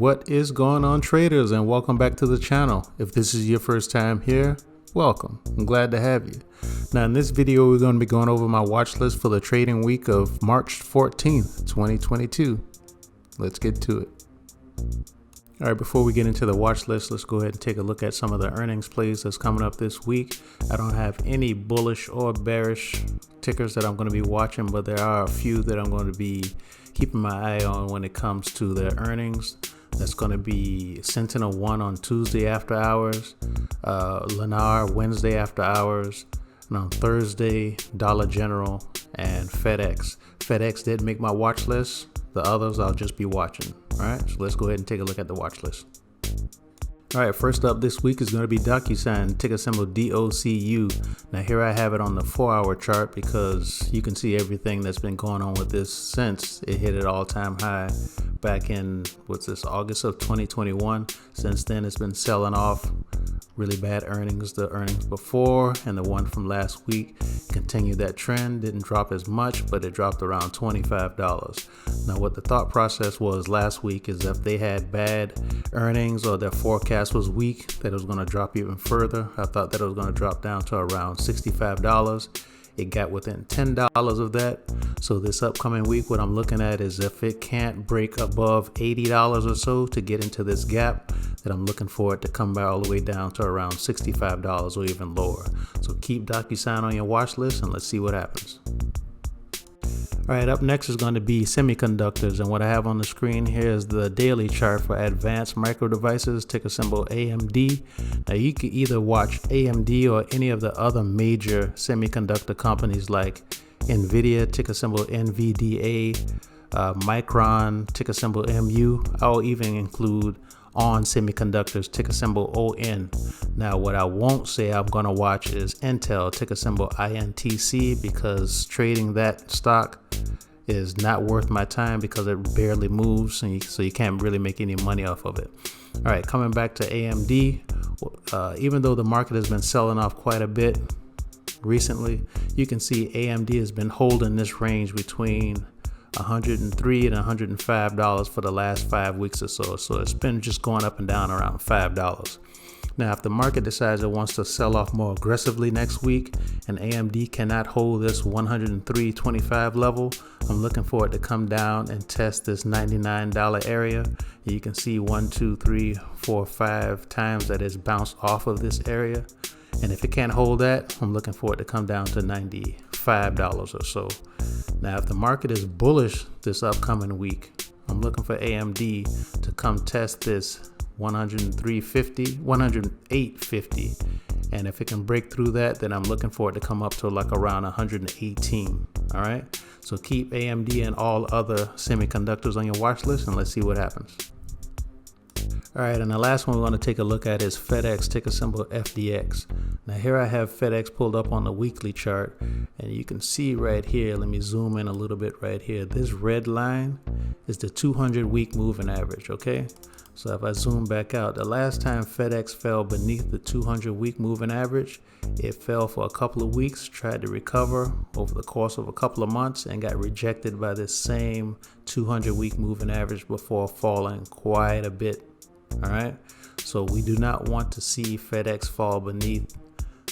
What is going on, traders, and welcome back to the channel. If this is your first time here, welcome. I'm glad to have you. Now in this video, we're going to be going over my watch list for the trading week of March 14th, 2022. Let's get to it. All right, before we get into the watch list, let's go ahead and take a look at some of the earnings plays that's coming up this week. I don't have any bullish or bearish tickers that I'm going to be watching, but there are a few that I'm going to be keeping my eye on when it comes to their earnings. That's going to be Sentinel 1 on Tuesday after hours, Lennar Wednesday after hours, and on Thursday, Dollar General and FedEx. FedEx did make my watch list. The others I'll just be watching. All right, so let's go ahead and take a look at the watch list. All right, first up this week is going to be DocuSign, ticker symbol DOCU. Now here I have it on the 4-hour chart because you can see everything that's been going on with this since it hit an all-time high back in, August of 2021. Since then, it's been selling off. Really bad earnings. The earnings before and the one from last week continued that trend. Didn't drop as much, but it dropped around $25. Now what the thought process was last week is if they had bad earnings or their forecast was weak, that it was going to drop even further. I thought that it was going to drop down to around $65. It got within $10 of that. So this upcoming week, what I'm looking at is if it can't break above $80 or so to get into this gap, that I'm looking for it to come back all the way down to around $65 or even lower. So keep DocuSign on your watch list and let's see what happens. All right, up next is going to be Semiconductors, and what I have on the screen here is the daily chart for advanced micro devices, ticker symbol AMD. Now you can either watch AMD or any of the other major semiconductor companies like NVIDIA, ticker symbol NVDA, Micron, ticker symbol MU. I'll even include ON Semiconductors, ticker symbol ON. Now what I won't say I'm going to watch is Intel, ticker symbol INTC, because trading that stock is not worth my time because it barely moves, and so you can't really make any money off of it. All right, coming back to AMD, even though the market has been selling off quite a bit recently, you can see AMD has been holding this range between $103 and $105 for the last 5 weeks or so. So it's been just going up and down around $5. Now, if the market decides it wants to sell off more aggressively next week and AMD cannot hold this $103.25 level, I'm looking for it to come down and test this $99 area. You can see 1, 2, 3, 4, 5 times that it's bounced off of this area. And if it can't hold that, I'm looking for it to come down to $95 or so. Now, if the market is bullish this upcoming week, I'm looking for AMD to come test this 108.50, and if it can break through that, then I'm looking for it to come up to like around 118. All right, so keep AMD and all other semiconductors on your watch list and let's see what happens. All right, and the last one we want to take a look at is FedEx, ticker symbol FDX. Now here I have FedEx pulled up on the weekly chart, and you can see right here, let me zoom in a little bit right here. This red line is the 200-week moving average, okay? So if I zoom back out, the last time FedEx fell beneath the 200-week moving average, it fell for a couple of weeks, tried to recover over the course of a couple of months, and got rejected by this same 200-week moving average before falling quite a bit. All right, so we do not want to see FedEx fall beneath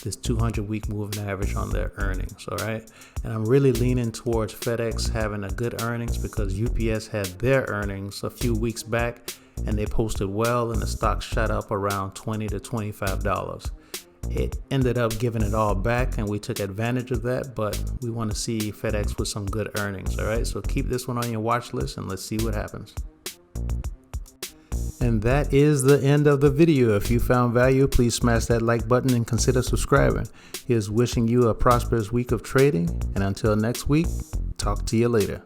this 200-week moving average on their earnings. All right, and I'm really leaning towards FedEx having a good earnings because UPS had their earnings a few weeks back and they posted well, and the stock shot up around $20 to $25. It ended up giving it all back, and we took advantage of that, but we want to see FedEx with some good earnings. All right, so keep this one on your watch list and let's see what happens. And that is the end of the video. If you found value, please smash that like button and consider subscribing. Here's wishing you a prosperous week of trading, and until next week, talk to you later.